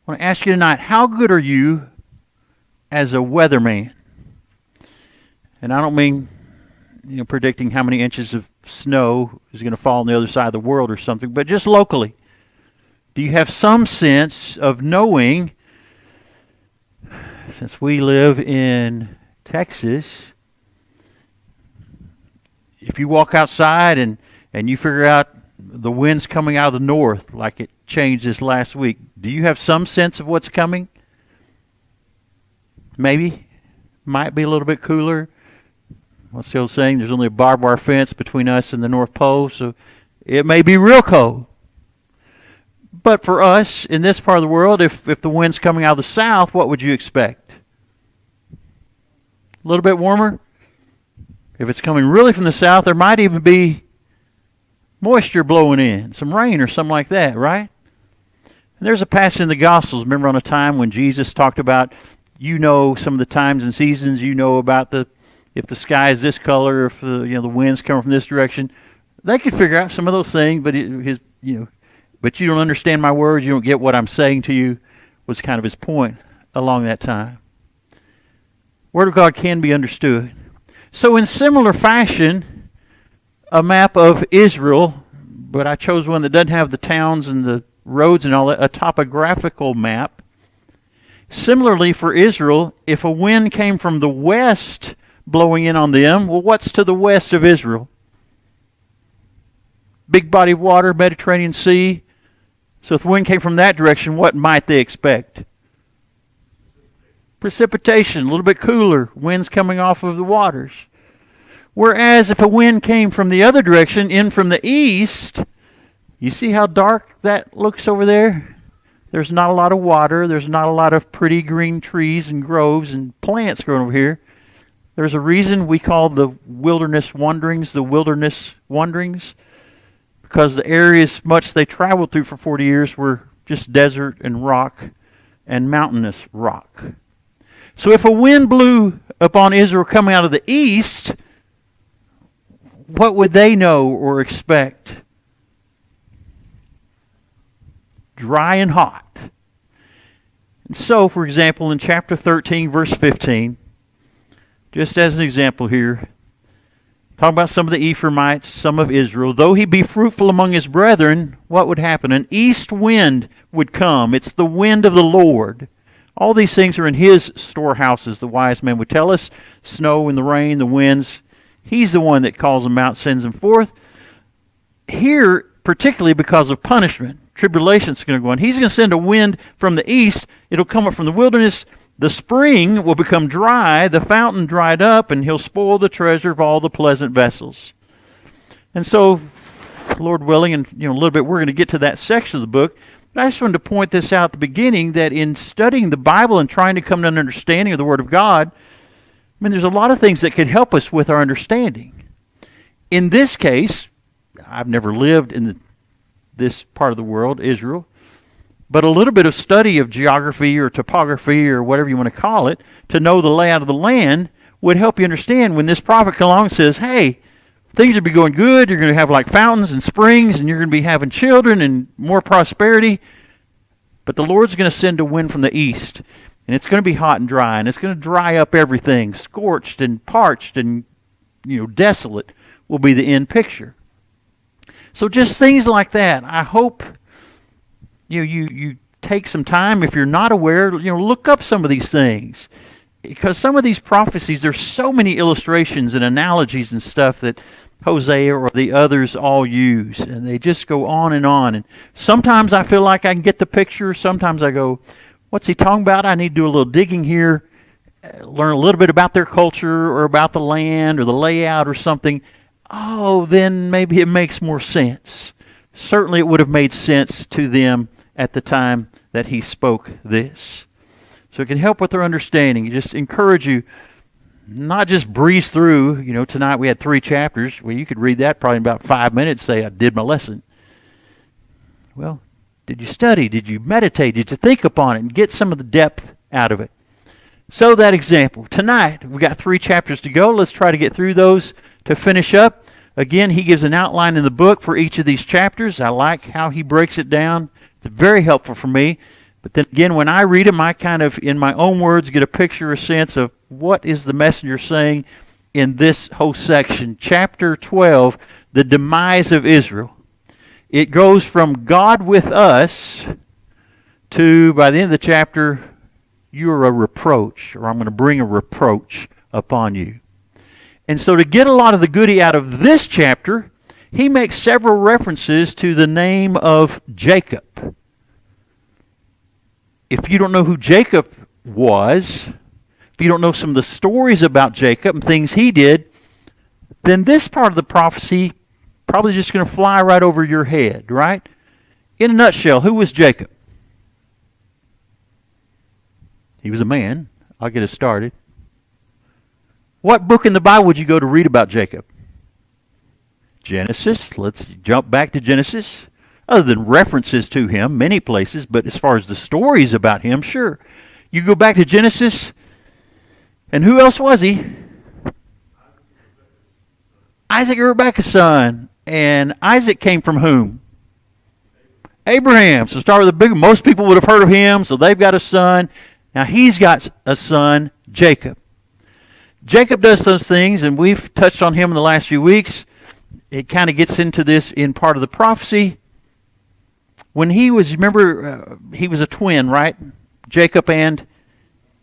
I want to ask you tonight, how good are you as a weatherman? And I don't mean, predicting how many inches of snow is going to fall on the other side of the world or something, but just locally. Do you have some sense of knowing, since we live in Texas, if you walk outside and you figure out the wind's coming out of the north like it changed this last week, do you have some sense of what's coming? Maybe. Might be a little bit cooler. What's the old saying? There's only a barbed wire fence between us and the North Pole, so it may be real cold. But for us, in this part of the world, if the wind's coming out of the south, what would you expect? A little bit warmer? If it's coming really from the south, there might even be moisture blowing in, some rain or something like that, right? And there's a passage in the Gospels, remember on a time when Jesus talked about, some of the times and seasons, about if the sky is this color, if the wind's coming from this direction. They could figure out some of those things, but but you don't understand my words, you don't get what I'm saying to you, was kind of his point along that time. Word of God can be understood. So in similar fashion, a map of Israel, but I chose one that doesn't have the towns and the roads and all that, a topographical map. Similarly for Israel, if a wind came from the west blowing in on them, well, what's to the west of Israel? Big body of water, Mediterranean Sea. So if the wind came from that direction, what might they expect? Precipitation, a little bit cooler, winds coming off of the waters. Whereas if a wind came from the other direction, in from the east, you see how dark that looks over there? There's not a lot of water. There's not a lot of pretty green trees and groves and plants growing over here. There's a reason we call the wilderness wanderings, because the areas much they traveled through for 40 years were just desert and rock and mountainous rock. So if a wind blew upon Israel coming out of the east, what would they know or expect? Dry and hot. And so, for example, in chapter 13, verse 15, just as an example here, talking about some of the Ephraimites, some of Israel, though he be fruitful among his brethren, what would happen? An east wind would come. It's the wind of the Lord. All these things are in his storehouses, the wise men would tell us. Snow and the rain, the winds. He's the one that calls them out, sends them forth. Here, particularly because of punishment, tribulation's going to go on. He's going to send a wind from the east. It'll come up from the wilderness. The spring will become dry, the fountain dried up, and he'll spoil the treasure of all the pleasant vessels. And so, Lord willing, and a little bit, we're going to get to that section of the book. But I just wanted to point this out at the beginning, that in studying the Bible and trying to come to an understanding of the Word of God, there's a lot of things that could help us with our understanding. In this case, I've never lived in this part of the world, Israel, but a little bit of study of geography or topography or whatever you want to call it, to know the layout of the land, would help you understand when this prophet comes along and says, hey, things will be going good, you're going to have like fountains and springs, and you're going to be having children and more prosperity, but the Lord's going to send a wind from the east, and it's going to be hot and dry, and it's going to dry up everything, scorched and parched and desolate will be the end picture. So just things like that. I hope you take some time. If you're not aware, look up some of these things. Because some of these prophecies, there's so many illustrations and analogies and stuff that Hosea or the others all use. And they just go on. And sometimes I feel like I can get the picture. Sometimes I go, what's he talking about? I need to do a little digging here. Learn a little bit about their culture or about the land or the layout or something. Oh, then maybe it makes more sense. Certainly it would have made sense to them at the time that he spoke this. So it can help with their understanding. Just encourage you, not just breeze through. Tonight we had 3 chapters. Well, you could read that probably in about 5 minutes, say, I did my lesson. Well, did you study? Did you meditate? Did you think upon it and get some of the depth out of it? So that example. Tonight, we've got 3 chapters to go. Let's try to get through those to finish up. Again, he gives an outline in the book for each of these chapters. I like how he breaks it down. It's very helpful for me. But then again, when I read them, I kind of, in my own words, get a picture, a sense of what is the messenger saying in this whole section. Chapter 12, the demise of Israel. It goes from God with us to, by the end of the chapter, you are a reproach, or I'm going to bring a reproach upon you. And so to get a lot of the goody out of this chapter, he makes several references to the name of Jacob. If you don't know who Jacob was, if you don't know some of the stories about Jacob and things he did, then this part of the prophecy probably just going to fly right over your head, right? In a nutshell, who was Jacob? He was a man. I'll get us started. What book in the Bible would you go to read about Jacob? Genesis. Let's jump back to Genesis. Other than references to him, many places, but as far as the stories about him, sure. You go back to Genesis, and who else was he? Isaac and Rebekah's son. And Isaac came from whom? Abraham. So start with the big. Most people would have heard of him, so they've got a son. Now he's got a son, Jacob. Jacob does those things, and we've touched on him in the last few weeks. It kind of gets into this in part of the prophecy. When he was, remember, he was a twin, right? Jacob and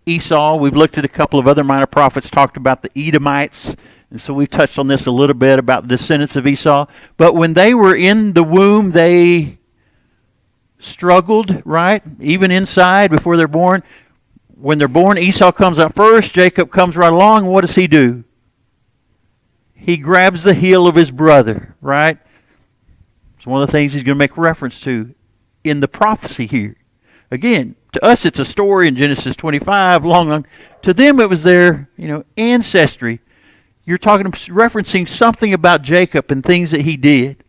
Esau. We've looked at a couple of other minor prophets, talked about the Edomites. And so we've touched on this a little bit about the descendants of Esau. But when they were in the womb, they struggled, right? Even inside before they're born. When they're born, Esau comes out first. Jacob comes right along. What does he do? He grabs the heel of his brother, right? It's one of the things he's going to make reference to in the prophecy here. Again, to us it's a story in Genesis 25, long. To them it was their, ancestry. You're referencing something about Jacob and things that he did.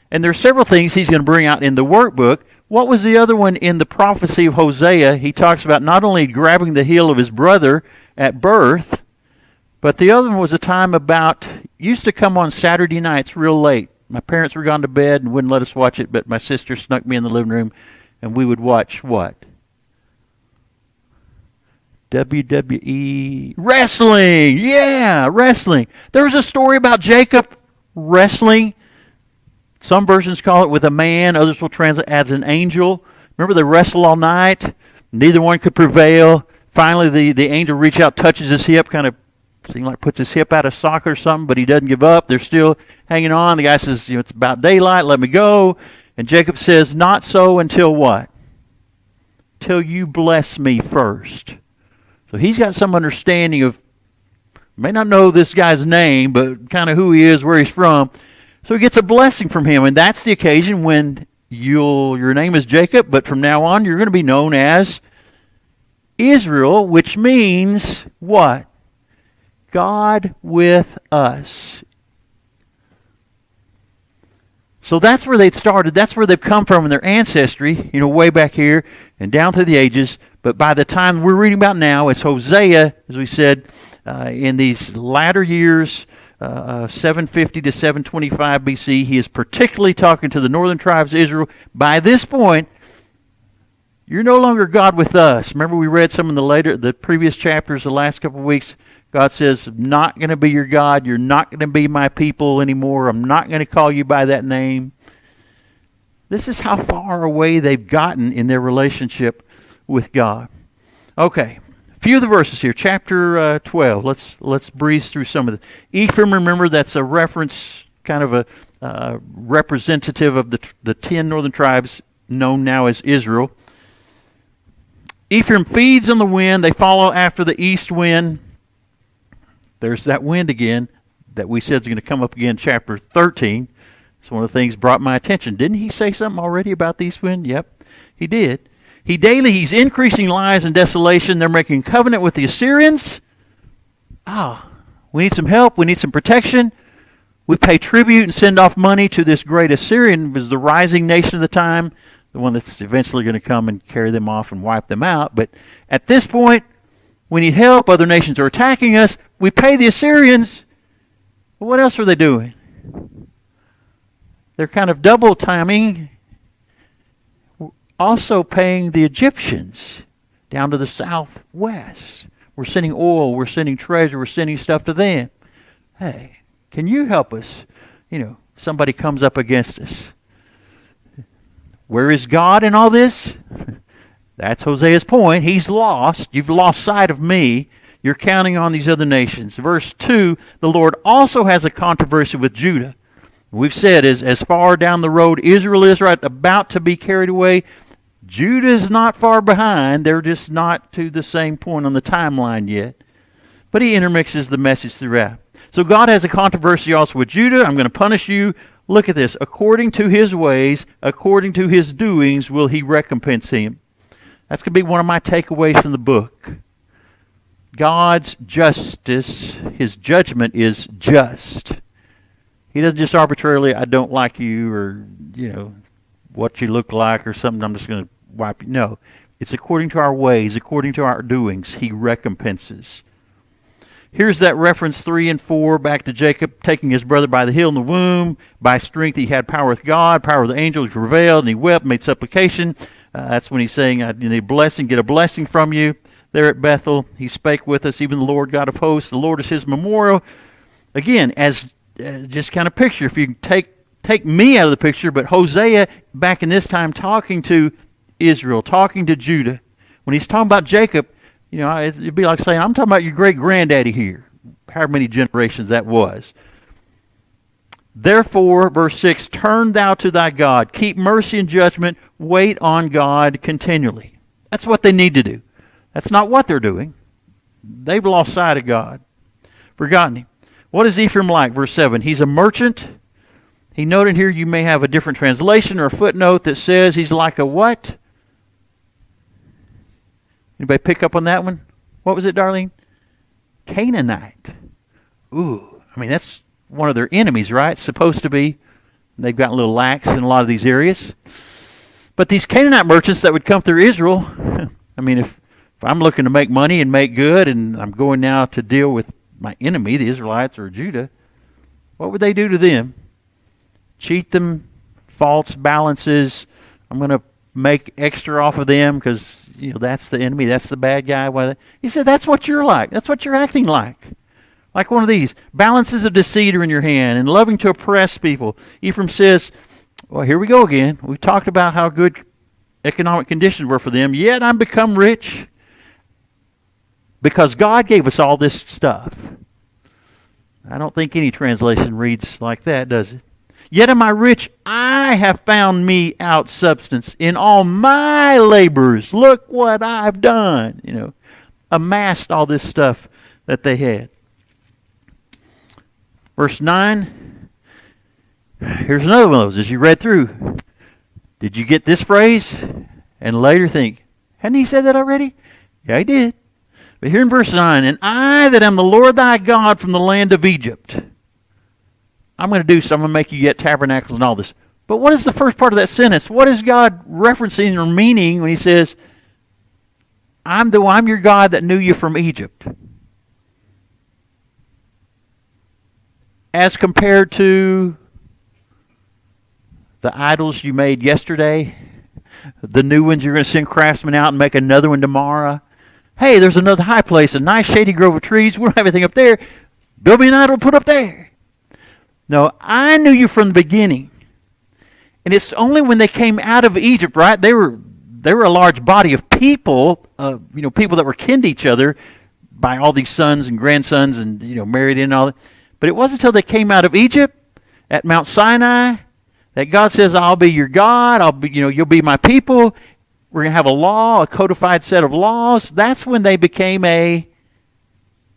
And there are several things he's going to bring out in the workbook. What was the other one in the prophecy of Hosea? He talks about not only grabbing the heel of his brother at birth, but the other one was a time used to come on Saturday nights real late. My parents were gone to bed and wouldn't let us watch it, but my sister snuck me in the living room, and we would watch what? WWE wrestling. Yeah, wrestling. There was a story about Jacob wrestling. Some versions call it with a man. Others will translate as an angel. Remember, they wrestle all night. Neither one could prevail. Finally, the angel reaches out, touches his hip, kind of seems like puts his hip out of socket or something, but he doesn't give up. They're still hanging on. The guy says, it's about daylight. Let me go. And Jacob says, not so until what? Till you bless me first. So he's got some understanding of, may not know this guy's name, but kind of who he is, where he's from. So he gets a blessing from him, and that's the occasion when your name is Jacob, but from now on you're going to be known as Israel, which means what? God with us. So that's where they'd started. That's where they've come from in their ancestry, way back here and down through the ages. But by the time we're reading about now, it's Hosea, as we said, in these latter years, 750 to 725 BC. He is particularly talking to the northern tribes of Israel. By this point, you're no longer God with us. Remember we read some in the previous chapters, the last couple of weeks. God says, I'm not going to be your God. You're not going to be my people anymore. I'm not going to call you by that name. This is how far away they've gotten in their relationship with God. Okay, a few of the verses here. Chapter 12. Let's breeze through some of them. Ephraim, remember, that's a reference, kind of a representative of the 10 northern tribes known now as Israel. Ephraim feeds on the wind. They follow after the east wind. There's that wind again that we said is going to come up again in chapter 13. It's one of the things brought my attention. Didn't he say something already about the east wind? Yep, he did. He's increasing lies and desolation. They're making covenant with the Assyrians. We need some help. We need some protection. We pay tribute and send off money to this great Assyrian. It was the rising nation of the time, the one that's eventually going to come and carry them off and wipe them out. But at this point, we need help. Other nations are attacking us. We pay the Assyrians. But what else are they doing? They're kind of double timing. also paying the Egyptians down to the southwest. We're sending oil, we're sending treasure, we're sending stuff to them. Hey, can you help us? Somebody comes up against us. Where is God in all this? That's Hosea's point. He's lost. You've lost sight of me. You're counting on these other nations. Verse 2, the Lord also has a controversy with Judah. We've said as far down the road Israel is right about to be carried away, Judah is not far behind. They're just not to the same point on the timeline yet. But he intermixes the message throughout. So God has a controversy also with Judah. I'm going to punish you. Look at this. According to his ways, according to his doings, will he recompense him. That's going to be one of my takeaways from the book. God's justice, his judgment is just. He doesn't just arbitrarily, I don't like you, or, what you look like or something, I'm just going to wipe you. No, it's according to our ways, according to our doings, he recompenses. Here's that reference 3 and 4 back to Jacob taking his brother by the heel in the womb. By strength he had power with God, power with the angel. He prevailed and he wept, made supplication. That's when he's saying, I need a blessing, get a blessing from you. There at Bethel, he spake with us, even the Lord God of hosts. The Lord is his memorial. Again, as just kind of picture, if you can take me out of the picture, but Hosea back in this time talking to Israel, talking to Judah. When he's talking about Jacob, it'd be like saying, I'm talking about your great-granddaddy here, however many generations that was. Therefore, verse 6, turn thou to thy God, keep mercy and judgment, wait on God continually. That's what they need to do. That's not what they're doing. They've lost sight of God, forgotten him. What is Ephraim like? Verse 7, he's a merchant. He noted here you may have a different translation or a footnote that says he's like a what? Anybody pick up on that one? What was it, Darlene? Canaanite. Ooh, that's one of their enemies, right? Supposed to be. They've gotten a little lax in a lot of these areas. But these Canaanite merchants that would come through Israel, if I'm looking to make money and make good and I'm going now to deal with my enemy, the Israelites or Judah, what would they do to them? Cheat them, false balances. I'm going to make extra off of them because that's the enemy, that's the bad guy. He said that's what you're like. That's what you're acting like. Like one of these. Balances of deceit are in your hand and loving to oppress people. Ephraim says, well, here we go again. We talked about how good economic conditions were for them. Yet I'm become rich because God gave us all this stuff. I don't think any translation reads like that, does it? Yet am I rich, I have found me out substance in all my labors. Look what I've done. Amassed all this stuff that they had. Verse 9. Here's another one of those. As you read through, did you get this phrase? And later think, hadn't he said that already? Yeah, he did. But here in verse 9, and I that am the Lord thy God from the land of Egypt. I'm going to do so. I'm going to make you get tabernacles and all this. But what is the first part of that sentence? What is God referencing or meaning when he says, I'm your God that knew you from Egypt? As compared to the idols you made yesterday, the new ones you're going to send craftsmen out and make another one tomorrow. Hey, there's another high place, a nice shady grove of trees. We don't have anything up there. Build me an idol, put up there. No, I knew you from the beginning. And it's only when they came out of Egypt, right? They were a large body of people, people that were kin to each other by all these sons and grandsons and, married in and all that. But it wasn't until they came out of Egypt at Mount Sinai that God says, I'll be your God. You'll be my people. We're going to have a law, a codified set of laws. That's when they became a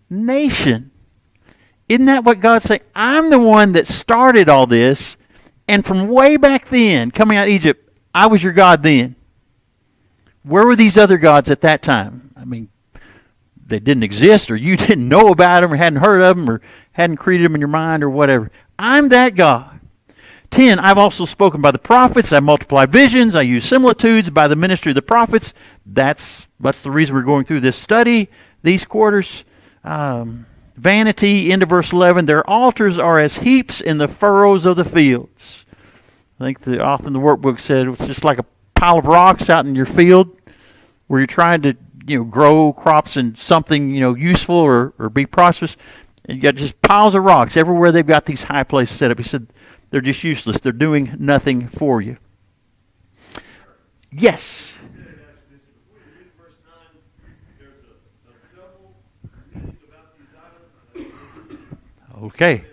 nation. Isn't that what God's saying? I'm the one that started all this. And from way back then, coming out of Egypt, I was your God then. Where were these other gods at that time? They didn't exist, or you didn't know about them, or hadn't heard of them, or hadn't created them in your mind, or whatever. I'm that God. 10, I've also spoken by the prophets. I multiply visions. I use similitudes by the ministry of the prophets. That's the reason we're going through this study, these quarters. Vanity, into verse 11. Their altars are as heaps in the furrows of the fields. I think the author in the workbook said it's just like a pile of rocks out in your field where you're trying to grow crops and something useful or be prosperous, and you got just piles of rocks everywhere. They've got these high places set up. He said they're just useless. They're doing nothing for you. Yes. Okay.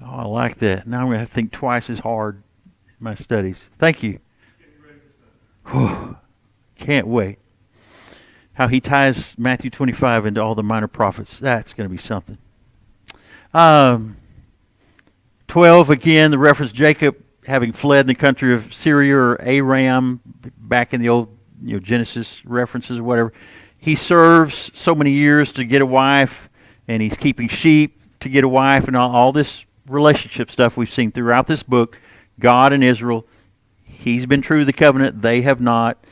Oh, I like that. Now I'm going to have to think twice as hard in my studies. Thank you. Whew. Can't wait. How he ties Matthew 25 into all the minor prophets. That's going to be something. 12, again, the reference Jacob having fled in the country of Syria or Aram, back in the old Genesis references or whatever. He serves so many years to get a wife, and he's keeping sheep to get a wife, and all this relationship stuff we've seen throughout this book. God and Israel. He's been true to the covenant. They have not.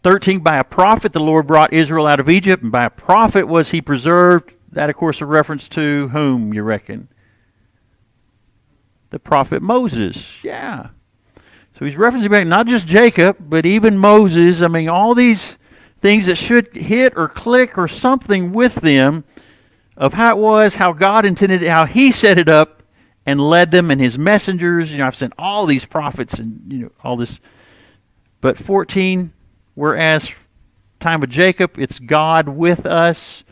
13, by a prophet the Lord brought Israel out of Egypt, and by a prophet was he preserved. That, of course, a reference to whom, you reckon? The prophet Moses. Yeah. So he's referencing back not just Jacob, but even Moses. I mean, all these things that should hit or click or something with them of how it was, how God intended it, how he set it up and led them, and his messengers. I've sent all these prophets and all this. But 14, whereas time of Jacob, it's God with us,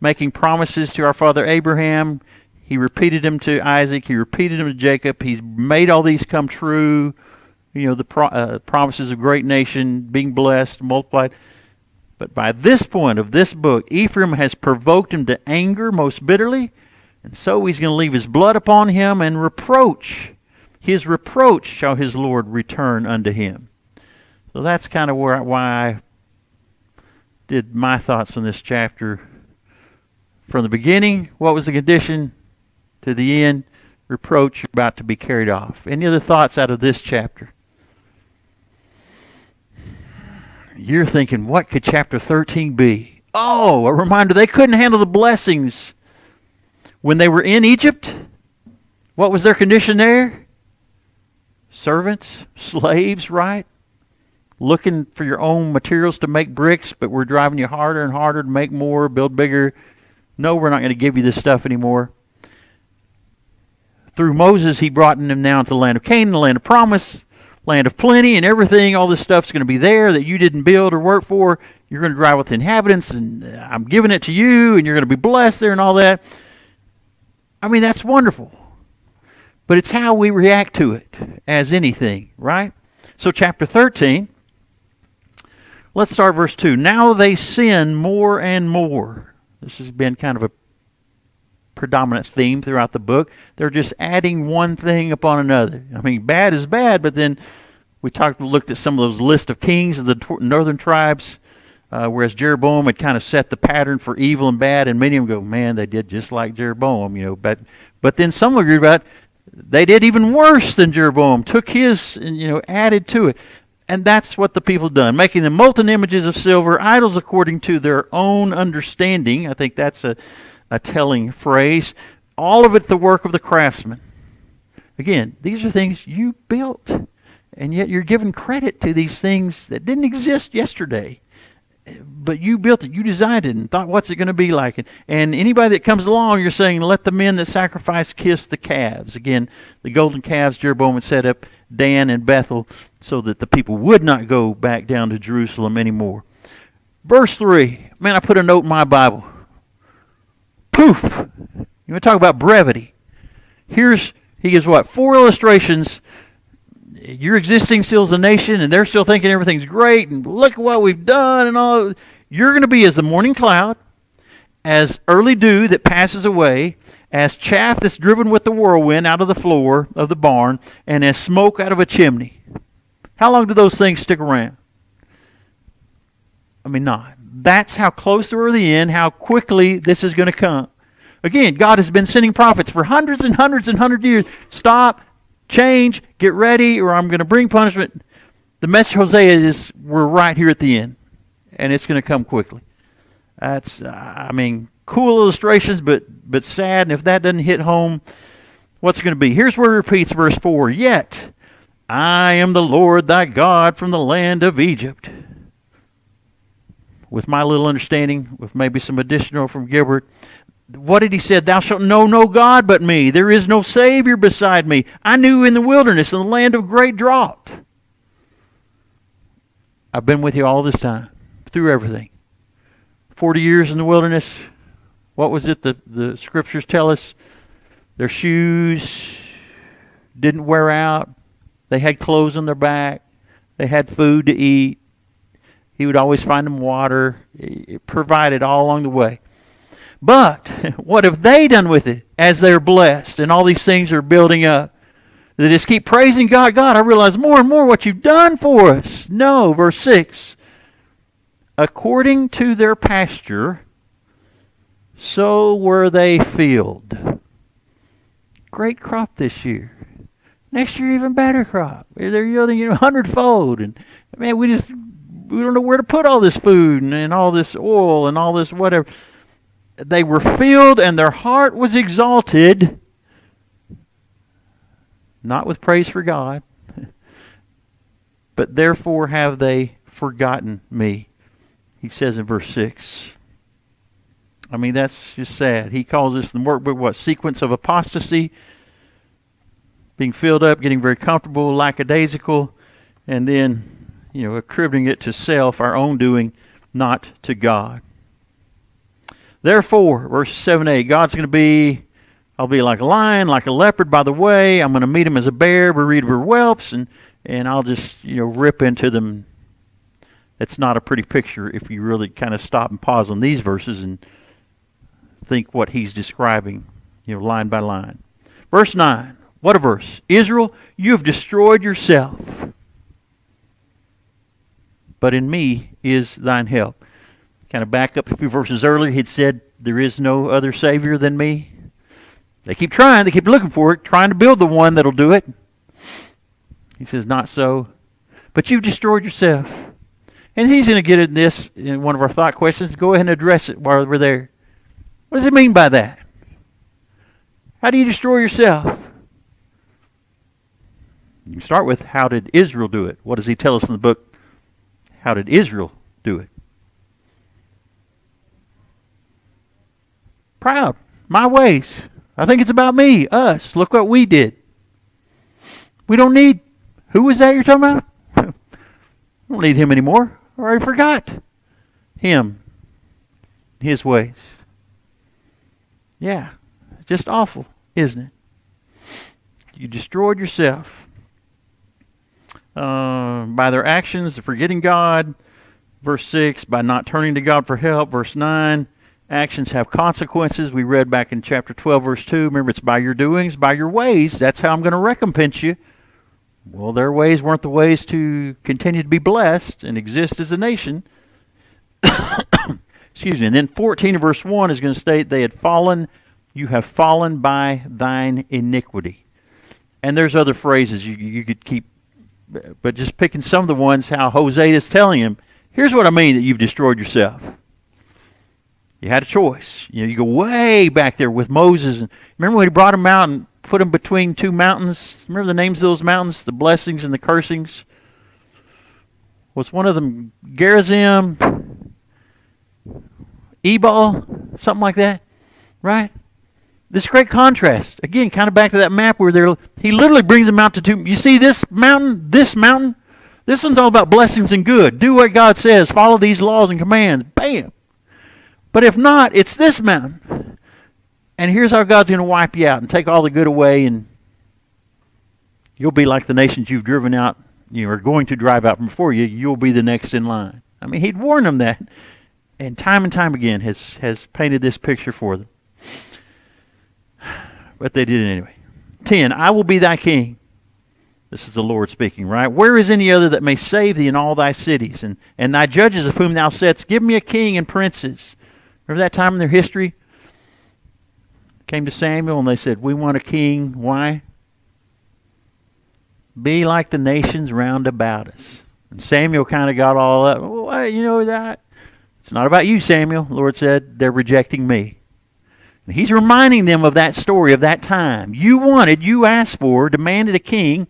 making promises to our father Abraham. He repeated them to Isaac. He repeated them to Jacob. He's made all these come true. The promises of great nation, being blessed, multiplied. But by this point of this book, Ephraim has provoked him to anger most bitterly, and so he's going to leave his blood upon him, and reproach. His reproach shall his Lord return unto him. So that's kind of why I did my thoughts on this chapter. From the beginning, what was the condition? To the end, reproach, you're about to be carried off. Any other thoughts out of this chapter? You're thinking, what could chapter 13 be? Oh, a reminder, they couldn't handle the blessings when they were in Egypt. What was their condition there? Servants, slaves, right? Looking for your own materials to make bricks, but we're driving you harder and harder to make more, build bigger. No, we're not going to give you this stuff anymore. Through Moses, he brought them now into the land of Canaan, the land of promise, land of plenty, and everything. All this stuff's going to be there that you didn't build or work for. You're going to drive with the inhabitants, and I'm giving it to you, and you're going to be blessed there and all that. I mean, that's wonderful. But it's how we react to it as anything, right? So chapter 13, let's start verse 2. Now they sin more and more. This has been kind of a predominant theme throughout the book. They're just adding one thing upon another. I mean, bad is bad, but then we looked at some of those list of kings of the northern tribes, whereas Jeroboam had kind of set the pattern for evil and bad, and many of them go, man, they did just like Jeroboam, But then some agree about they did even worse than Jeroboam, took his and added to it. And that's what the people have done, making them molten images of silver, idols according to their own understanding. I think that's a telling phrase. All of it the work of the craftsman. Again, these are things you built, and yet you're giving credit to these things that didn't exist yesterday. But you built it, you designed it, and thought, what's it going to be like? And anybody that comes along, you're saying, let the men that sacrifice kiss the calves. Again, the golden calves Jeroboam had set up, Dan and Bethel, so that the people would not go back down to Jerusalem anymore. Verse 3. Man, I put a note in my Bible. Poof! You want to talk about brevity. He gives 4 illustrations. You're existing still as a nation, and they're still thinking everything's great, and look at what we've done and all. You're going to be as the morning cloud, as early dew that passes away, as chaff that's driven with the whirlwind out of the floor of the barn, and as smoke out of a chimney. How long do those things stick around? I mean, not. That's how close to the end, how quickly this is going to come. Again, God has been sending prophets for hundreds and hundreds and hundreds of years. Stop, change, get ready, or I'm going to bring punishment. The message of Hosea is we're right here at the end, and it's going to come quickly. That's, cool illustrations, but sad. And if that doesn't hit home, what's it going to be? Here's where it repeats verse 4. Yet I am the Lord thy God from the land of Egypt. With my little understanding, with maybe some additional from Gilbert, what did he say? Thou shalt know no God but me. There is no Savior beside me. I knew in the wilderness, in the land of great drought. I've been with you all this time, through everything. 40 years in the wilderness. What was it the scriptures tell us? Their shoes didn't wear out. They had clothes on their back. They had food to eat. He would always find them water. He provided all along the way. But what have they done with it as they're blessed and all these things are building up? They just keep praising God. God, I realize more and more what you've done for us. No, verse 6. According to their pasture, so were they filled. Great crop this year. Next year, even better crop. They're yielding 100-fold. And man, we don't know where to put all this food and all this oil and all this whatever. They were filled and their heart was exalted, not with praise for God, but therefore have they forgotten me. He says in verse 6. I mean, that's just sad. He calls this in the workbook, what? Sequence of apostasy, being filled up, getting very comfortable, lackadaisical, and then attributing it to self, our own doing, not to God. Therefore, verse 7 8, God's going to be, I'll be like a lion, like a leopard by the way. I'm going to meet him as a bear, bereaved of her whelps, and I'll just, rip into them. It's not a pretty picture if you really kind of stop and pause on these verses and think what he's describing, line by line. Verse 9, what a verse. Israel, you have destroyed yourself, but in me is thine help. Kind of back up a few verses earlier, he'd said, there is no other Savior than me. They keep trying, they keep looking for it, trying to build the one that'll do it. He says, not so. But you've destroyed yourself. And he's going to get at this in one of our thought questions. Go ahead and address it while we're there. What does it mean by that? How do you destroy yourself? You can start with, how did Israel do it? What does he tell us in the book? How did Israel do it? Proud. My ways. I think it's about me, us. Look what we did. We don't need... Who was that you're talking about? I don't need him anymore. I already forgot him. His ways. Yeah. Just awful, isn't it? You destroyed yourself. By their actions, forgetting God. Verse 6, by not turning to God for help. Verse 9, actions have consequences. We read back in chapter 12, verse 2. Remember, it's by your doings, by your ways. That's how I'm going to recompense you. Well, their ways weren't the ways to continue to be blessed and exist as a nation. Excuse me. And then 14 of verse 1 is going to state, they had fallen, you have fallen by thine iniquity. And there's other phrases you could keep, but just picking some of the ones, how Hosea is telling him, here's what I mean that you've destroyed yourself. You had a choice. You go way back there with Moses. And remember when he brought him out and put him between two mountains? Remember the names of those mountains? The blessings and the cursings? Was one of them Gerizim? Ebal? Something like that? Right? This great contrast. Again, kind of back to that map where he literally brings them out to two. You see this mountain? This mountain? This one's all about blessings and good. Do what God says. Follow these laws and commands. Bam! But if not, it's this mountain. And here's how God's going to wipe you out and take all the good away, and you'll be like the nations you've driven out, are going to drive out from before you. You'll be the next in line. I mean, he'd warned them that. and time again has painted this picture for them. But they did it anyway. 10, I will be thy king. This is the Lord speaking, right? Where is any other that may save thee in all thy cities? And thy judges of whom thou saidst, give me a king and princes. Remember that time in their history? Came to Samuel and they said, we want a king. Why? Be like the nations round about us. And Samuel kind of got all up. Well, you know that? It's not about you, Samuel. The Lord said, they're rejecting me. And he's reminding them of that story, of that time. You asked for, demanded a king.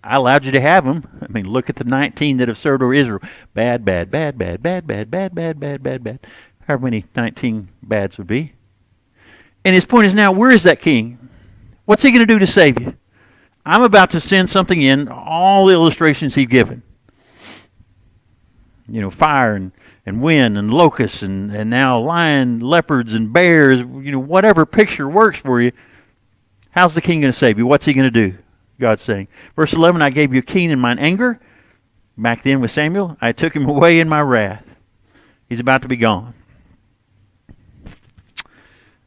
I allowed you to have them. I mean, look at the 19 that have served over Israel. Bad. However many 19 bads would be. And his point is now, where is that king? What's he going to do to save you? I'm about to send something in, all the illustrations he's given. You know, fire and wind and locusts and now lion, leopards and bears, you know, whatever picture works for you. How's the king going to save you? What's he going to do? God's saying. Verse 11, I gave you a king in mine anger. Back then with Samuel, I took him away in my wrath. He's about to be gone.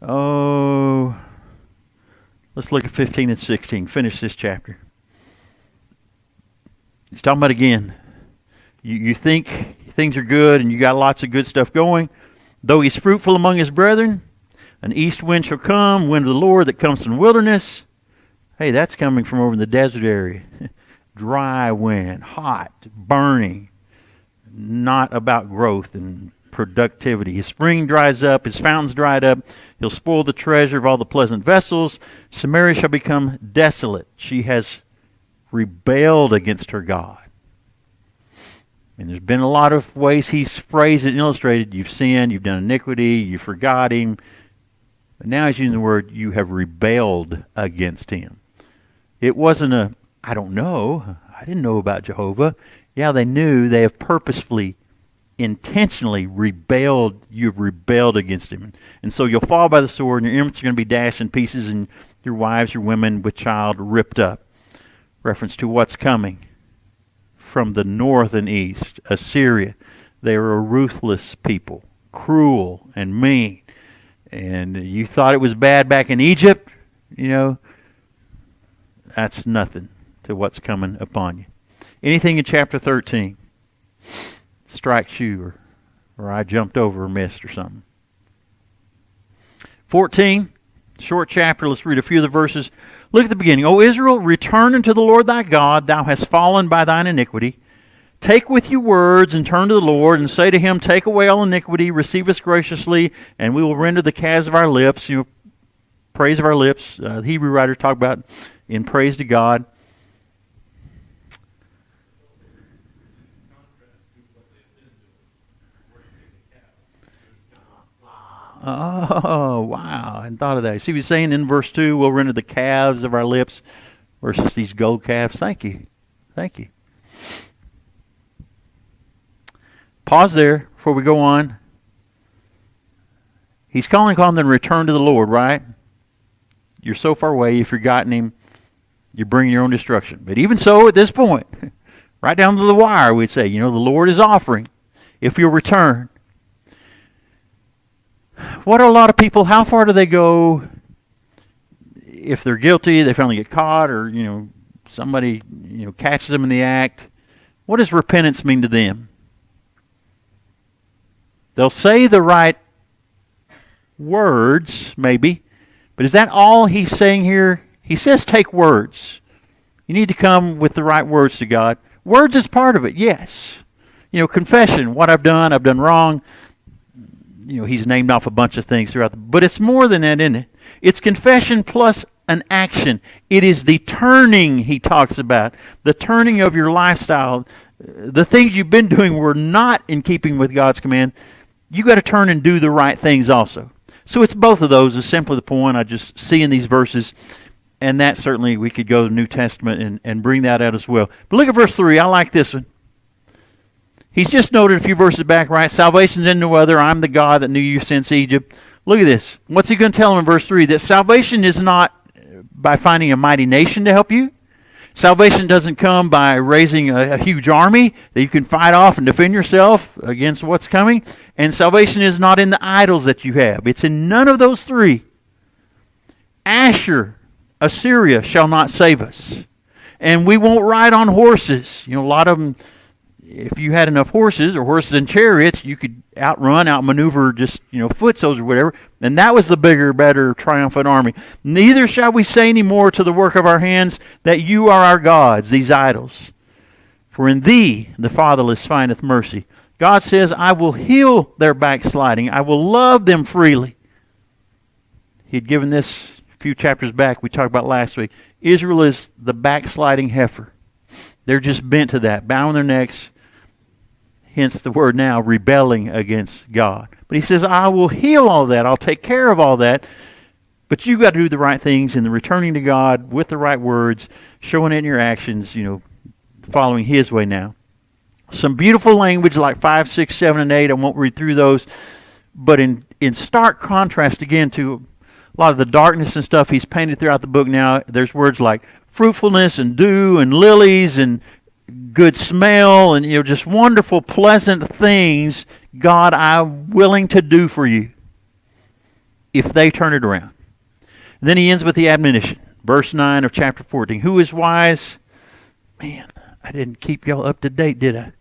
Oh, let's look at 15 and 16. Finish this chapter. He's talking about again. You think things are good and you got lots of good stuff going. Though he's fruitful among his brethren, an east wind shall come, wind of the Lord that comes from the wilderness. Hey, that's coming from over in the desert area. Dry wind, hot, burning, not about growth and productivity. His spring dries up, his fountains dried up. He'll spoil the treasure of all the pleasant vessels. Samaria shall become desolate. She has rebelled against her God. And there's been a lot of ways he's phrased it and illustrated. You've sinned, you've done iniquity, you forgot him. But now he's using the word, you have rebelled against him. It wasn't I don't know. I didn't know about Jehovah. Yeah, they knew. They have purposefully, intentionally rebelled. You've rebelled against him. And so you'll fall by the sword, and your infants are going to be dashed in pieces, and your wives, your women with child ripped up. Reference to what's coming from the north and east, Assyria. They are a ruthless people, cruel and mean. And you thought it was bad back in Egypt, you know, that's nothing to what's coming upon you. Anything in chapter 13 strikes you or I jumped over or missed or something. 14, short chapter. Let's read a few of the verses. Look at the beginning. O Israel, return unto the Lord thy God. Thou hast fallen by thine iniquity. Take with you words and turn to the Lord and say to him, take away all iniquity, receive us graciously, and we will render the calves of our lips, you know, praise of our lips. The Hebrew writer talked about in praise to God. Oh, wow. I hadn't thought of that. See what he's saying in verse 2, we'll render the calves of our lips versus these gold calves. Thank you. Thank you. Pause there before we go on. He's calling on them to return to the Lord, right? You're so far away, you've forgotten him, you're bringing your own destruction. But even so, at this point, right down to the wire, we'd say, you know, the Lord is offering if you'll return. What are a lot of people, how far do they go if they're guilty, they finally get caught, or, you know, somebody, you know, catches them in the act? What does repentance mean to them? They'll say the right words, maybe, but is that all he's saying here? He says take words. You need to come with the right words to God. Words is part of it, yes. You know, confession, what I've done wrong. You know, he's named off a bunch of things throughout but it's more than that, isn't it? It's confession plus an action. It is the turning he talks about, the turning of your lifestyle. The things you've been doing were not in keeping with God's command. You got to turn and do the right things also. So it's both of those is simply the point I just see in these verses. And that certainly we could go to the New Testament and bring that out as well. But look at verse 3. I like this one. He's just noted a few verses back, right? Salvation's in no other. I'm the God that knew you since Egypt. Look at this. What's he going to tell him in verse 3? That salvation is not by finding a mighty nation to help you. Salvation doesn't come by raising a huge army that you can fight off and defend yourself against what's coming. And salvation is not in the idols that you have. It's in none of those three. Assyria shall not save us. And we won't ride on horses. A lot of them, if you had enough horses or horses and chariots, you could outmaneuver just, foot soldiers or whatever. And that was the bigger, better, triumphant army. Neither shall we say any more to the work of our hands that you are our gods, these idols. For in thee the fatherless findeth mercy. God says, I will heal their backsliding. I will love them freely. He'd given this a few chapters back. We talked about last week. Israel is the backsliding heifer. They're just bent to that, bowing their necks. Hence the word now, rebelling against God. But he says, I will heal all that. I'll take care of all that. But you've got to do the right things in the returning to God with the right words, showing it in your actions, following His way now. Some beautiful language like 5, 6, 7, and 8. I won't read through those. But in stark contrast again to a lot of the darkness and stuff he's painted throughout the book now, there's words like fruitfulness and dew and lilies and good smell and just wonderful, pleasant things. God, I'm willing to do for you if they turn it around. And then he ends with the admonition, verse 9 of chapter 14. Who is wise? Man, I didn't keep y'all up to date, did I?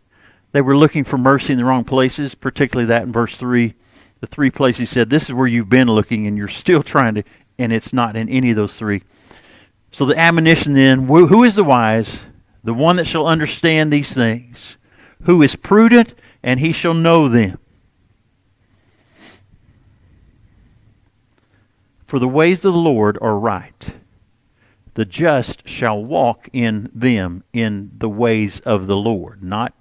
They were looking for mercy in the wrong places, particularly that in verse 3. The three places he said, this is where you've been looking and you're still trying to, and it's not in any of those three. So the admonition then, who is the wise? The one that shall understand these things. Who is prudent, and he shall know them. For the ways of the Lord are right. The just shall walk in them, in the ways of the Lord. Not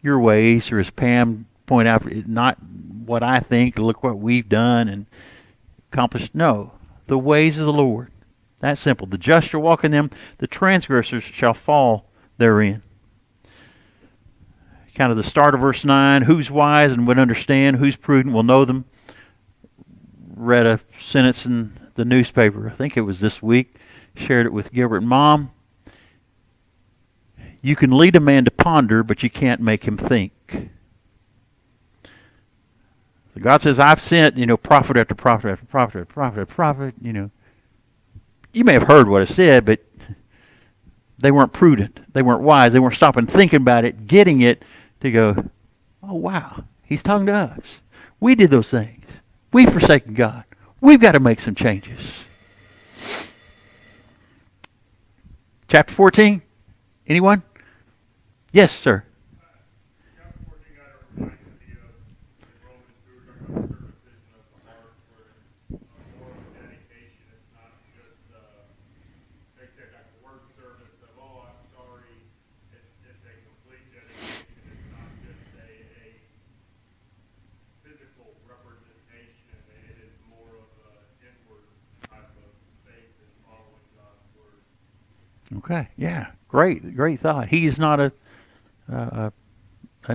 your ways, or as Pam pointed out, not what I think, look what we've done and accomplished. No, the ways of the Lord. That's simple. The just shall walk in them, the transgressors shall fall therein. Kind of the start of verse 9, who's wise and would understand, who's prudent will know them. Read a sentence in the newspaper, I think it was this week, shared it with Gilbert and Mom. You can lead a man to ponder, but you can't make him think. So God says, I've sent, prophet after prophet after prophet after prophet after prophet, You may have heard what I said, but they weren't prudent. They weren't wise. They weren't stopping thinking about it, getting it to go, oh, wow, he's talking to us. We did those things. We've forsaken God. We've got to make some changes. Chapter 14? Anyone? Yes, sir. Chapter 14 got a reminder of Romans 2, talking about circumcision of the heart, where it's more of a dedication. It's not just, they said like a word service of, oh, I'm sorry. It's a complete dedication. It's not just a physical representation. It is more of an inward type of faith and following God's word. Okay, yeah, great thought. He is not an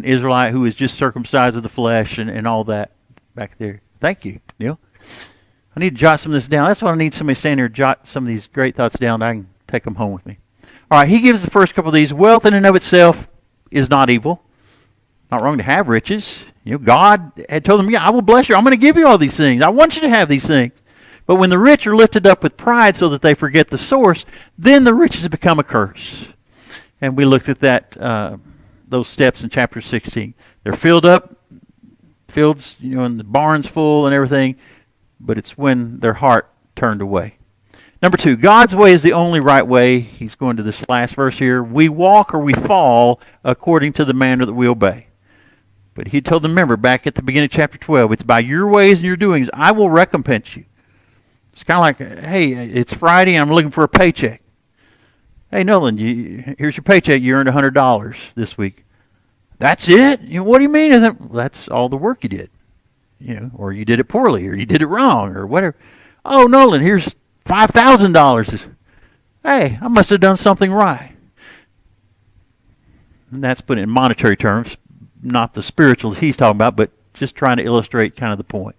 Israelite who is just circumcised of the flesh and all that back there. Thank you, Neil. I need to jot some of this down. That's why I need somebody standing there to jot some of these great thoughts down. I can take them home with me. All right, he gives the first couple of these. Wealth in and of itself is not evil. Not wrong to have riches. God had told them, yeah, I will bless you. I'm going to give you all these things. I want you to have these things. But when the rich are lifted up with pride so that they forget the source, then the riches become a curse. And we looked at that, those steps in chapter 16. They're filled up, fields, and the barn's full and everything, but it's when their heart turned away. Number 2, God's way is the only right way. He's going to this last verse here. We walk or we fall according to the manner that we obey. But he told them, remember, back at the beginning of chapter 12, it's by your ways and your doings, I will recompense you. It's kind of like, hey, it's Friday and I'm looking for a paycheck. Hey, Nolan, here's your paycheck. You earned $100 this week. That's it? What do you mean? Well, that's all the work you did. Or you did it poorly, or you did it wrong, or whatever. Oh, Nolan, here's $5,000. Hey, I must have done something right. And that's put in monetary terms, not the spirituals he's talking about, but just trying to illustrate kind of the point.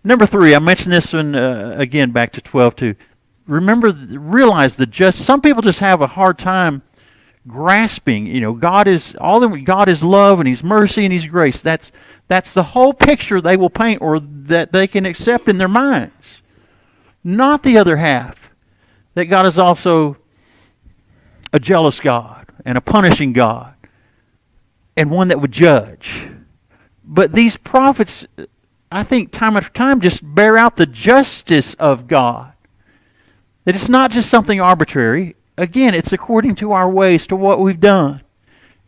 Number 3, I mentioned this one again back to 12 too. realize that just some people just have a hard time grasping. God is God is love, and He's mercy, and He's grace. That's the whole picture they will paint, or that they can accept in their minds. Not the other half, that God is also a jealous God and a punishing God, and one that would judge. But these prophets, I think, time after time, just bear out the justice of God. That it's not just something arbitrary. Again, it's according to our ways, to what we've done.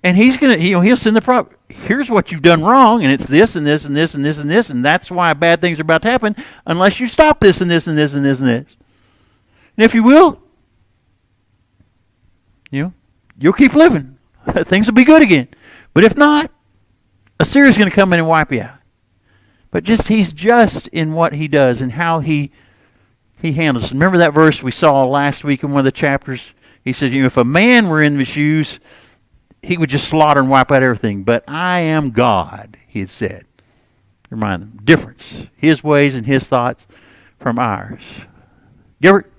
And He's gonna, He'll send the prophet. Here's what you've done wrong, and it's this and this and this and this and this, and that's why bad things are about to happen, unless you stop this and this and this and this and this. And if you will, you'll keep living. Things will be good again. But if not, Assyria's going to come in and wipe you out. But He's just in what He does and how He handles it. Remember that verse we saw last week in one of the chapters? He said, if a man were in the shoes, he would just slaughter and wipe out everything. But I am God, He had said. Remind them. Difference. His ways and His thoughts from ours. Gilbert?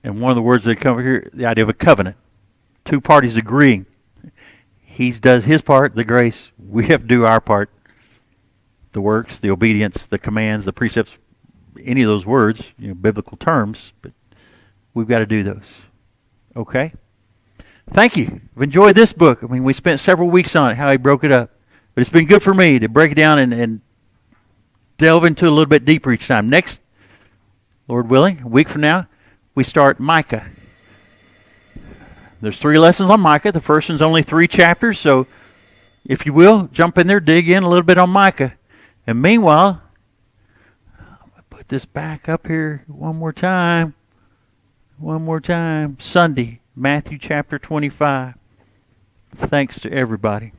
And one of the words that come here, the idea of a covenant. Two parties agreeing. He does His part, the grace. We have to do our part. The works, the obedience, the commands, the precepts, any of those words, biblical terms, but we've got to do those. Okay? Thank you. I've enjoyed this book. We spent several weeks on it, how He broke it up. But it's been good for me to break it down and delve into it a little bit deeper each time. Next, Lord willing, a week from now, we start Micah. There's 3 lessons on Micah. The first one's only 3 chapters, so if you will, jump in there, dig in a little bit on Micah. And meanwhile, I'm going to put this back up here one more time. Sunday, Matthew chapter 25. Thanks to everybody.